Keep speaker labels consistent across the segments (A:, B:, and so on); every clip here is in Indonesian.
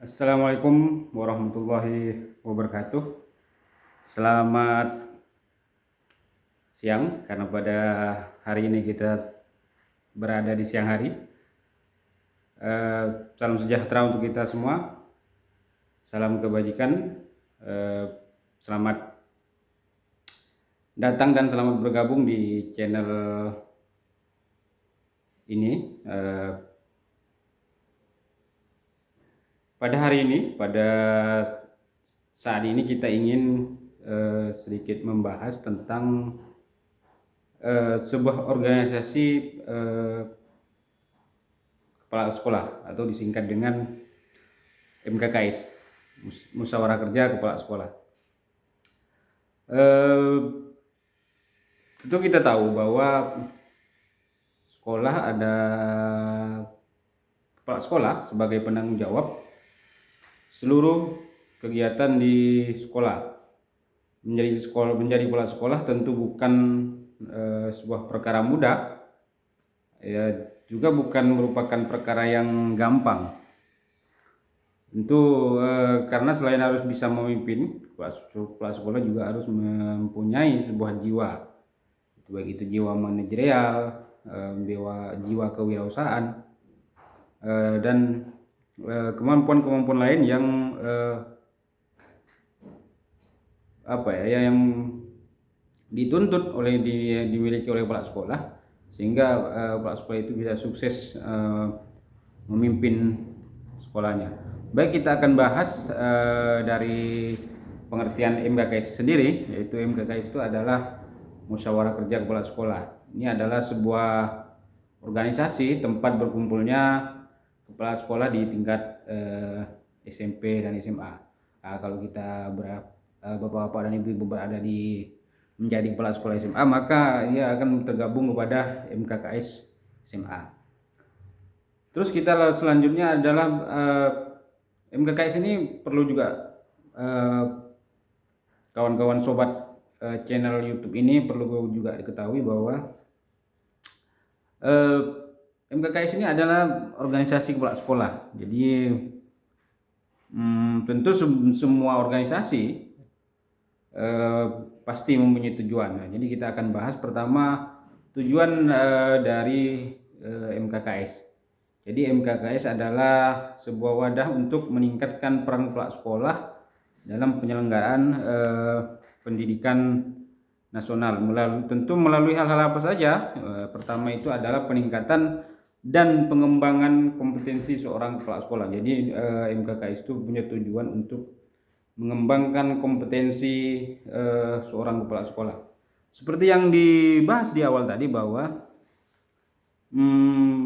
A: Assalamualaikum warahmatullahi wabarakatuh. Selamat siang, karena pada hari ini kita berada di siang hari. Salam sejahtera untuk kita semua. Salam kebajikan. Selamat datang dan selamat bergabung di channel ini. Pada hari ini, pada saat ini kita ingin sedikit membahas tentang sebuah organisasi kepala sekolah atau disingkat dengan MKKS, Musyawarah Kerja Kepala Sekolah. Tentu kita tahu bahwa sekolah ada kepala sekolah sebagai penanggung jawab seluruh kegiatan di sekolah. Menjadi kepala sekolah tentu bukan sebuah perkara mudah, ya juga bukan merupakan perkara yang gampang. Tentu karena selain harus bisa memimpin, kepala sekolah juga harus mempunyai sebuah jiwa, baik itu jiwa manajerial, jiwa kewirausahaan, dan kemampuan-kemampuan lain yang yang dituntut dimiliki oleh kepala sekolah, sehingga kepala sekolah itu bisa sukses memimpin sekolahnya. Baik, kita akan bahas dari pengertian MKKS sendiri, yaitu MKKS itu adalah Musyawarah Kerja Kepala Sekolah. Ini adalah sebuah organisasi tempat berkumpulnya kepala sekolah di tingkat SMP dan SMA. Kalau kita bapak-bapak dan ibu-ibu berada di menjadi kepala sekolah SMA, maka ia akan tergabung kepada MKKS SMA. Terus kita selanjutnya adalah MKKS ini perlu juga kawan-kawan sobat channel YouTube ini perlu juga diketahui bahwa MKKS ini adalah organisasi kepala sekolah. Jadi tentu semua organisasi pasti mempunyai tujuan. Nah, jadi kita akan bahas pertama tujuan dari MKKS. Jadi MKKS adalah sebuah wadah untuk meningkatkan peran kepala sekolah dalam penyelenggaraan pendidikan nasional. Tentu melalui hal-hal apa saja. Pertama itu adalah peningkatan dan pengembangan kompetensi seorang kepala sekolah. Jadi MKKS itu punya tujuan untuk mengembangkan kompetensi seorang kepala sekolah. Seperti yang dibahas di awal tadi bahwa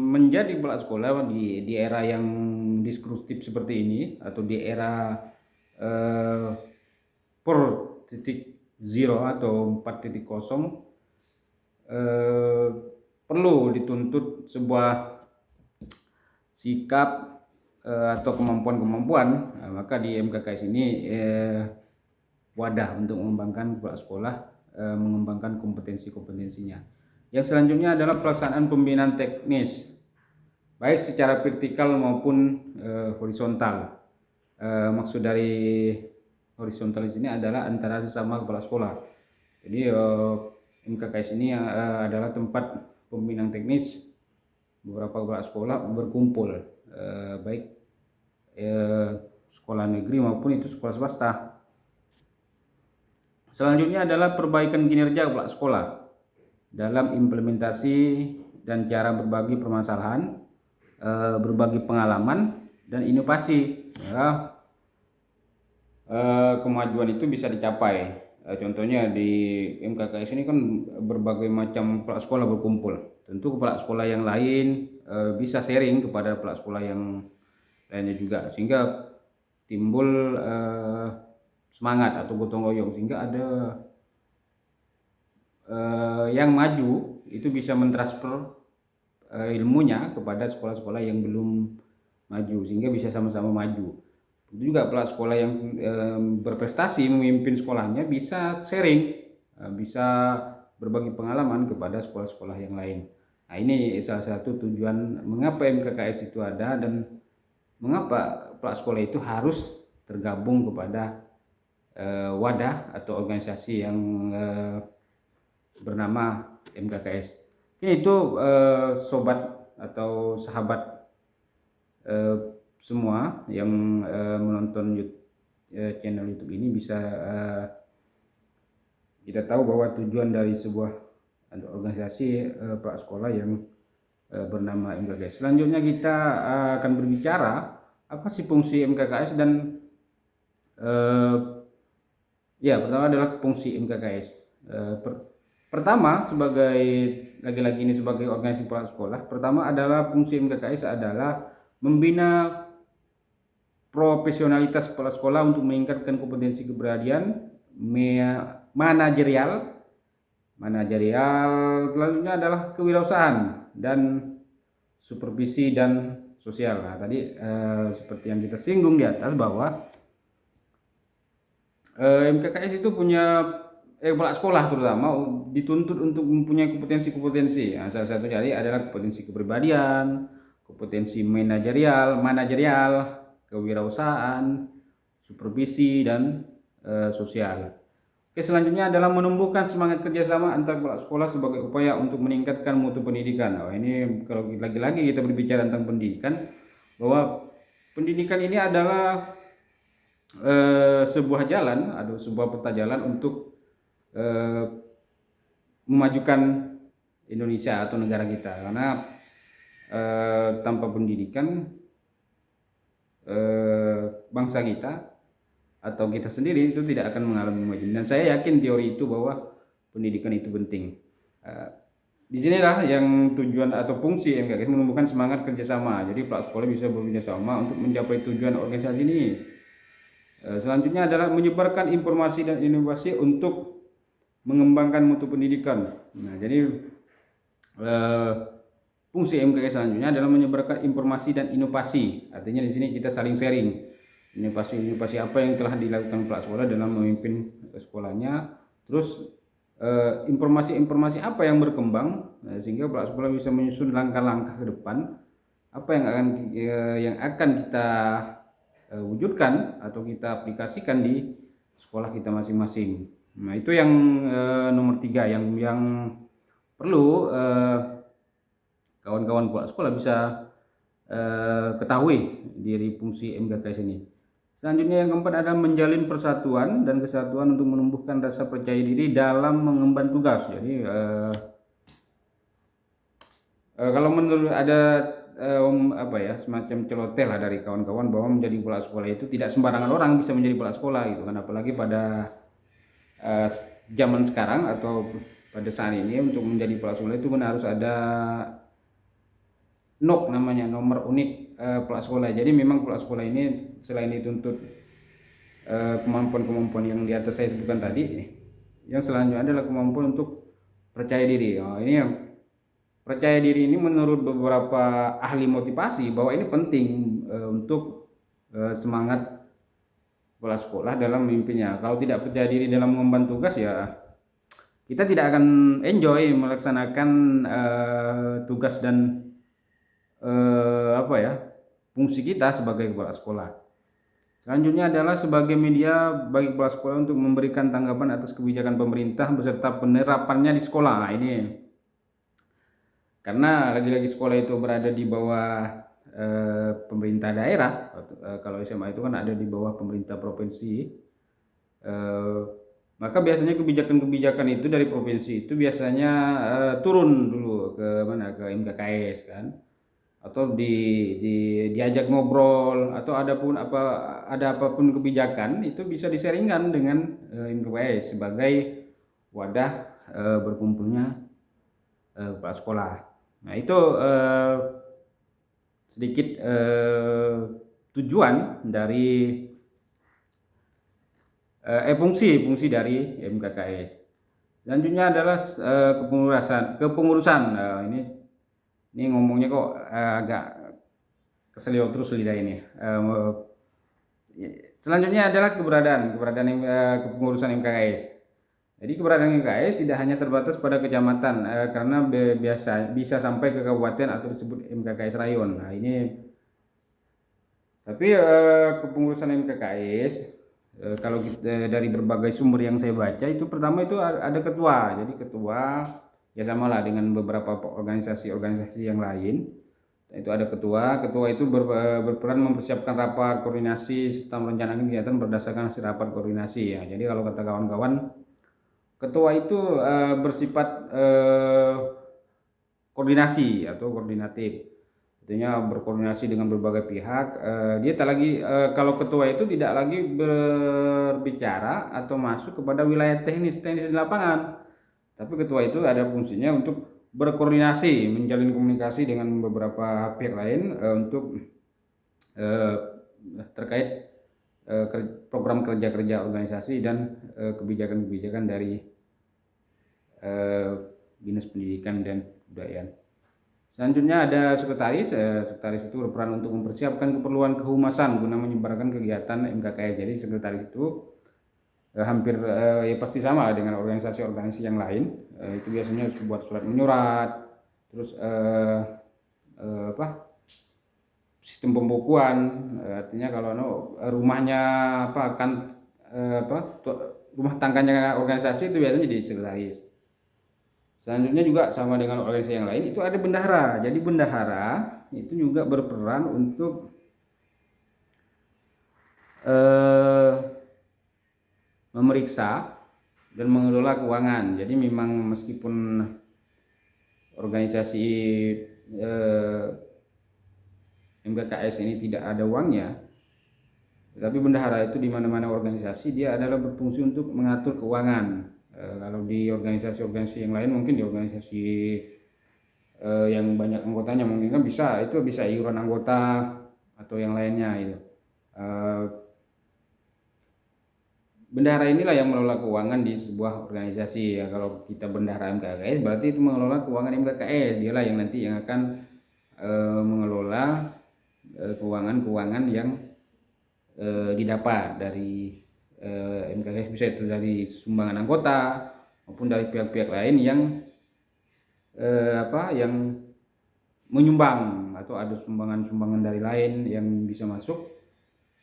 A: menjadi kepala sekolah di era yang disruptif seperti ini, atau di era 4.0 atau 4.0, perlu dituntut sebuah sikap atau kemampuan-kemampuan. Maka di MKKS ini wadah untuk mengembangkan kepala sekolah, mengembangkan kompetensi-kompetensinya. Yang selanjutnya adalah pelaksanaan pembinaan teknis, baik secara vertikal maupun horizontal. Maksud dari horizontal di sini adalah antara sesama kepala sekolah. Jadi MKKS ini adalah tempat pembinaan teknis beberapa kepala sekolah berkumpul, baik sekolah negeri maupun itu sekolah swasta. Selanjutnya adalah perbaikan kinerja kepala sekolah dalam implementasi dan cara berbagi permasalahan, berbagi pengalaman dan inovasi. Ya, kemajuan itu bisa dicapai. Contohnya di MKKS ini kan berbagai macam kepala sekolah berkumpul. Tentu kepala sekolah yang lain bisa sharing kepada kepala sekolah yang lainnya juga, sehingga timbul semangat atau gotong royong, sehingga ada yang maju itu bisa mentransfer ilmunya kepada sekolah-sekolah yang belum maju, sehingga bisa sama-sama maju. Itu juga kepala sekolah yang berprestasi memimpin sekolahnya bisa sharing, bisa berbagi pengalaman kepada sekolah-sekolah yang lain. Nah, ini salah satu tujuan mengapa MKKS itu ada, dan mengapa kepala sekolah itu harus tergabung kepada wadah atau organisasi yang bernama MKKS. Ini itu sobat atau sahabat semua yang menonton channel YouTube ini bisa kita tahu bahwa tujuan dari sebuah organisasi prasekolah yang bernama MKKS. Selanjutnya kita akan berbicara apa sih fungsi MKKS dan pertama adalah fungsi MKKS. Pertama, sebagai lagi-lagi ini sebagai organisasi prasekolah, pertama adalah fungsi MKKS adalah membina profesionalitas kepala sekolah untuk meningkatkan kompetensi kepribadian, manajerial, selanjutnya adalah kewirausahaan dan supervisi dan sosial. Nah, tadi seperti yang kita singgung di atas bahwa MKKS itu punya kepala sekolah terutama dituntut untuk mempunyai kompetensi. Nah, salah satu dari adalah kompetensi kepribadian, kompetensi manajerial, kewirausahaan, supervisi dan sosial. Oke, selanjutnya adalah menumbuhkan semangat kerjasama antar kepala sekolah sebagai upaya untuk meningkatkan mutu pendidikan. Nah, ini kalau lagi-lagi kita berbicara tentang pendidikan, bahwa pendidikan ini adalah sebuah jalan, ada sebuah peta jalan untuk memajukan Indonesia atau negara kita, karena tanpa pendidikan bangsa kita atau kita sendiri itu tidak akan mengalami kemajuan. Dan saya yakin teori itu bahwa pendidikan itu penting. Di sinilah yang tujuan atau fungsi MKKS menumbuhkan semangat kerjasama. Jadi kepala sekolah bisa bekerja sama untuk mencapai tujuan organisasi ini. Selanjutnya adalah menyebarkan informasi dan inovasi untuk mengembangkan mutu pendidikan. Nah, jadi fungsi MKKS selanjutnya adalah menyebarkan informasi dan inovasi. Artinya di sini kita saling sharing inovasi apa yang telah dilakukan kepala sekolah dalam memimpin sekolahnya. Terus informasi apa yang berkembang, sehingga kepala sekolah bisa menyusun langkah-langkah ke depan apa yang akan kita wujudkan atau kita aplikasikan di sekolah kita masing-masing. Nah, itu yang nomor 3 yang perlu kawan-kawan kepala sekolah bisa ketahui dari fungsi MKKS ini. Selanjutnya yang keempat adalah menjalin persatuan dan kesatuan untuk menumbuhkan rasa percaya diri dalam mengemban tugas. Jadi kalau menurut ada semacam celoteh lah dari kawan-kawan bahwa menjadi kepala sekolah itu tidak sembarangan orang bisa menjadi kepala sekolah gitu kan, apalagi pada zaman sekarang atau pada saat ini untuk menjadi kepala sekolah itu harus ada NOK, namanya nomor unik kepala sekolah. Jadi memang kepala sekolah ini selain dituntut kemampuan-kemampuan yang di atas saya sebutkan tadi, yang selanjutnya adalah kemampuan untuk percaya diri. Ini yang percaya diri ini menurut beberapa ahli motivasi bahwa ini penting untuk semangat kepala sekolah dalam memimpinnya. Kalau tidak percaya diri dalam mengemban tugas, ya kita tidak akan enjoy melaksanakan tugas dan fungsi kita sebagai kepala sekolah. Selanjutnya adalah sebagai media bagi kepala sekolah untuk memberikan tanggapan atas kebijakan pemerintah beserta penerapannya di sekolah. Nah, ini karena lagi-lagi sekolah itu berada di bawah pemerintah daerah. Kalau SMA itu kan ada di bawah pemerintah provinsi, maka biasanya kebijakan-kebijakan itu dari provinsi itu biasanya turun dulu ke MKKS kan, atau diajak ngobrol, atau ada apapun kebijakan itu bisa diseringkan dengan MKKS sebagai wadah berkumpulnya kepala sekolah. Nah, itu sedikit tujuan dari fungsi dari MKKS. Selanjutnya adalah kepengurusan. Ini ngomongnya kok agak keselio terus lidah ini. Selanjutnya adalah keberadaan kepengurusan MKKS. Jadi keberadaan MKKS tidak hanya terbatas pada kecamatan, karena bisa sampai ke kabupaten atau disebut MKKS rayon. Nah, ini Tapi kepengurusan MKKS, kalau kita dari berbagai sumber yang saya baca, itu pertama itu ada ketua. Jadi ketua ya sama lah dengan beberapa organisasi-organisasi yang lain. Itu ada ketua. Ketua itu berperan mempersiapkan rapat koordinasi serta merencanakan kegiatan berdasarkan hasil rapat koordinasi ya. Jadi kalau kata kawan-kawan, ketua itu bersifat koordinasi atau koordinatif. Artinya berkoordinasi dengan berbagai pihak. Dia tak lagi kalau ketua itu tidak lagi berbicara atau masuk kepada wilayah teknis di lapangan. Tapi ketua itu ada fungsinya untuk berkoordinasi, menjalin komunikasi dengan beberapa pihak lain untuk terkait program kerja-kerja organisasi dan kebijakan-kebijakan dari Dinas Pendidikan dan Kebudayaan. Selanjutnya ada sekretaris. Sekretaris itu berperan untuk mempersiapkan keperluan kehumasan guna menyebarkan kegiatan MKKS. Jadi sekretaris itu hampir ya pasti sama dengan organisasi-organisasi yang lain. Itu biasanya buat surat menyurat, terus sistem pembukuan. Artinya kalau rumahnya rumah tangganya organisasi itu biasanya di sekretaris. Selanjutnya juga sama dengan organisasi yang lain, itu ada bendahara. Jadi bendahara itu juga berperan untuk memeriksa dan mengelola keuangan. Jadi memang meskipun organisasi MKKS ini tidak ada uangnya, tetapi bendahara itu di mana-mana organisasi dia adalah berfungsi untuk mengatur keuangan. Kalau di organisasi-organisasi yang lain, mungkin di organisasi yang banyak anggotanya mungkin kan bisa iuran anggota atau yang lainnya itu. Bendahara inilah yang mengelola keuangan di sebuah organisasi ya. Kalau kita bendahara MKKS berarti itu mengelola keuangan MKKS. Dialah yang nanti yang akan mengelola keuangan yang didapat dari MKKS, bisa itu dari sumbangan anggota maupun dari pihak-pihak lain yang yang menyumbang, atau ada sumbangan dari lain yang bisa masuk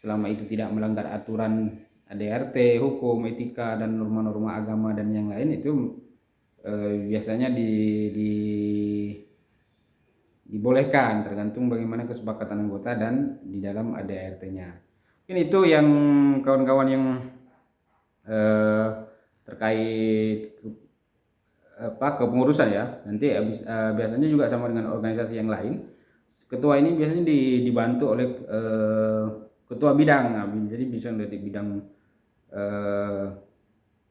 A: selama itu tidak melanggar aturan ADRT, hukum, etika dan norma-norma agama dan yang lain. Itu biasanya dibolehkan, tergantung bagaimana kesepakatan anggota dan di dalam ADRT-nya. Mungkin itu yang kawan-kawan yang terkait kepengurusan ya. Nanti biasanya juga sama dengan organisasi yang lain. Ketua ini biasanya dibantu oleh ketua bidang. Jadi bisa nanti bidang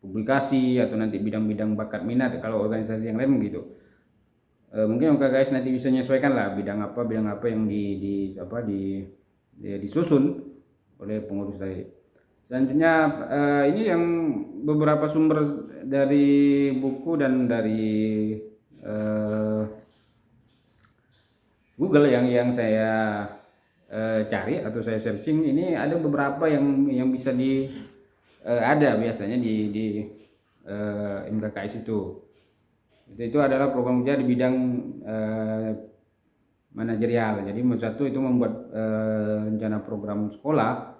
A: publikasi atau nanti bidang-bidang bakat minat. Kalau organisasi yang lain begitu. Mungkin guys nanti bisa menyesuaikan lah bidang apa yang disusun oleh pengurus tadi. Selanjutnya ini yang beberapa sumber dari buku dan dari Google yang saya cari atau saya searching. Ini ada beberapa yang bisa ada biasanya di MKKS itu adalah program kerja di bidang manajerial. Jadi satu itu membuat rencana program sekolah,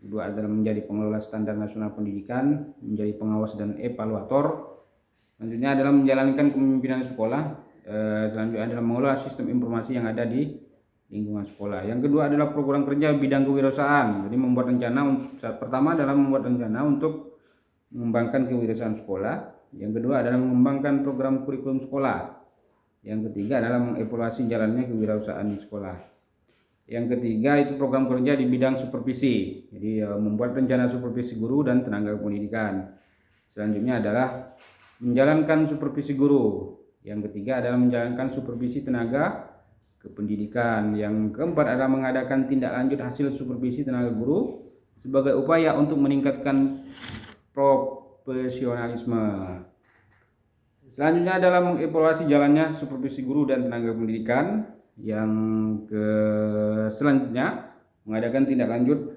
A: kedua adalah menjadi pengelola standar nasional pendidikan, menjadi pengawas dan evaluator. Selanjutnya adalah menjalankan kepemimpinan sekolah. Selanjutnya adalah mengelola sistem informasi yang ada di lingkungan sekolah. Yang kedua adalah program kerja bidang kewirausahaan. Jadi membuat rencana, pertama adalah membuat rencana untuk mengembangkan kewirausahaan sekolah. Yang kedua adalah mengembangkan program kurikulum sekolah. Yang ketiga adalah mengevaluasi jalannya kewirausahaan di sekolah. Yang ketiga itu program kerja di bidang supervisi. Jadi membuat rencana supervisi guru dan tenaga pendidikan. Selanjutnya adalah menjalankan supervisi guru. Yang ketiga adalah menjalankan supervisi tenaga kependidikan. Yang keempat adalah mengadakan tindak lanjut hasil supervisi tenaga guru sebagai upaya untuk meningkatkan profesionalisme. Selanjutnya adalah mengevaluasi jalannya supervisi guru dan tenaga pendidikan. Yang selanjutnya mengadakan tindak lanjut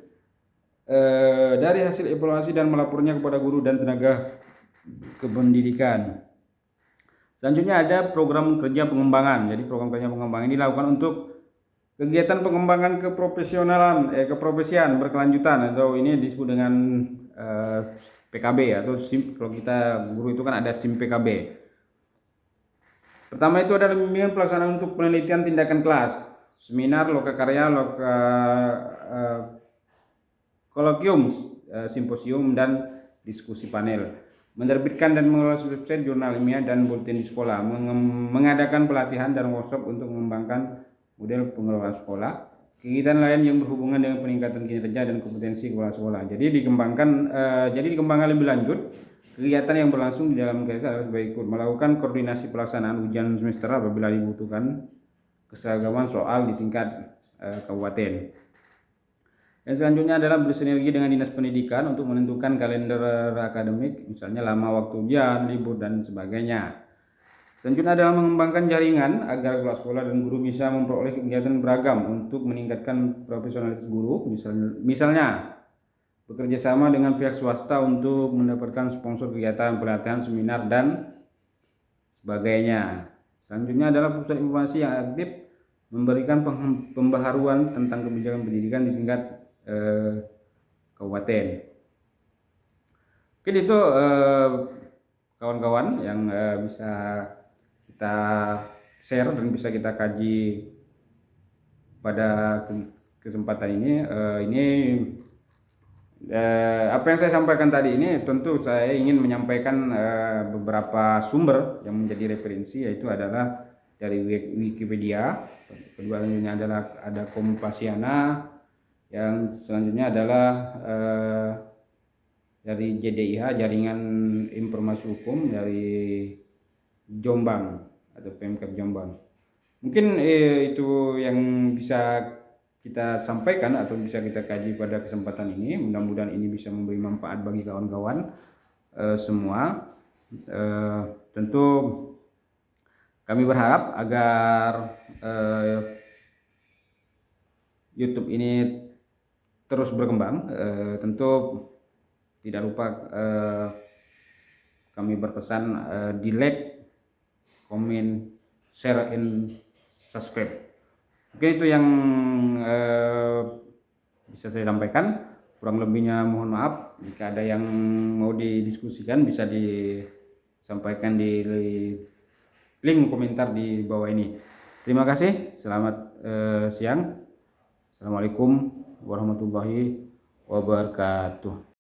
A: dari hasil evaluasi dan melapornya kepada guru dan tenaga kependidikan. Selanjutnya ada program kerja pengembangan. Jadi program kerja pengembangan ini dilakukan untuk Kegiatan pengembangan keprofesian berkelanjutan, atau ini disebut dengan PKB, atau SIM. Kalau kita guru itu kan ada SIM PKB. Pertama itu adalah bimbingan pelaksanaan untuk penelitian tindakan kelas, seminar, lokakarya, kolokium, simposium, dan diskusi panel. Menerbitkan dan mengelola website jurnal ilmiah dan bulletin di sekolah, mengadakan pelatihan dan workshop untuk mengembangkan model pengelolaan sekolah, kegiatan lain yang berhubungan dengan peningkatan kinerja dan kompetensi kepala sekolah. Jadi dikembangkan lebih lanjut. Kegiatan yang berlangsung di dalam kelas adalah sebagai ikut melakukan koordinasi pelaksanaan ujian semester apabila dibutuhkan keseragaman soal di tingkat kabupaten. Dan selanjutnya adalah bersinergi dengan Dinas Pendidikan untuk menentukan kalender akademik, misalnya lama waktu ujian, libur, dan sebagainya. Selanjutnya adalah mengembangkan jaringan agar kepala sekolah dan guru bisa memperoleh kegiatan beragam untuk meningkatkan profesionalitas guru, misalnya bekerja sama dengan pihak swasta untuk mendapatkan sponsor kegiatan, pelatihan, seminar, dan sebagainya. Selanjutnya adalah pusat informasi yang aktif memberikan pembaharuan tentang kebijakan pendidikan di tingkat kabupaten. Mungkin itu kawan-kawan yang bisa kita share dan bisa kita kaji pada kesempatan ini. Apa yang saya sampaikan tadi ini tentu saya ingin menyampaikan beberapa sumber yang menjadi referensi, yaitu adalah dari Wikipedia. Kedua adalah ada Kompasiana, yang selanjutnya adalah dari JDIH, Jaringan Informasi Hukum dari Jombang atau Pemkab Jombang. Mungkin itu yang bisa kita sampaikan atau bisa kita kaji pada kesempatan ini. Mudah-mudahan ini bisa memberi manfaat bagi kawan-kawan semua. Tentu kami berharap agar YouTube ini terus berkembang. Tentu tidak lupa kami berpesan di like, komen, share, and subscribe. Oke, itu yang bisa saya sampaikan. Kurang lebihnya mohon maaf. Jika ada yang mau didiskusikan bisa disampaikan di link komentar di bawah ini. Terima kasih. Selamat siang. Assalamualaikum warahmatullahi wabarakatuh.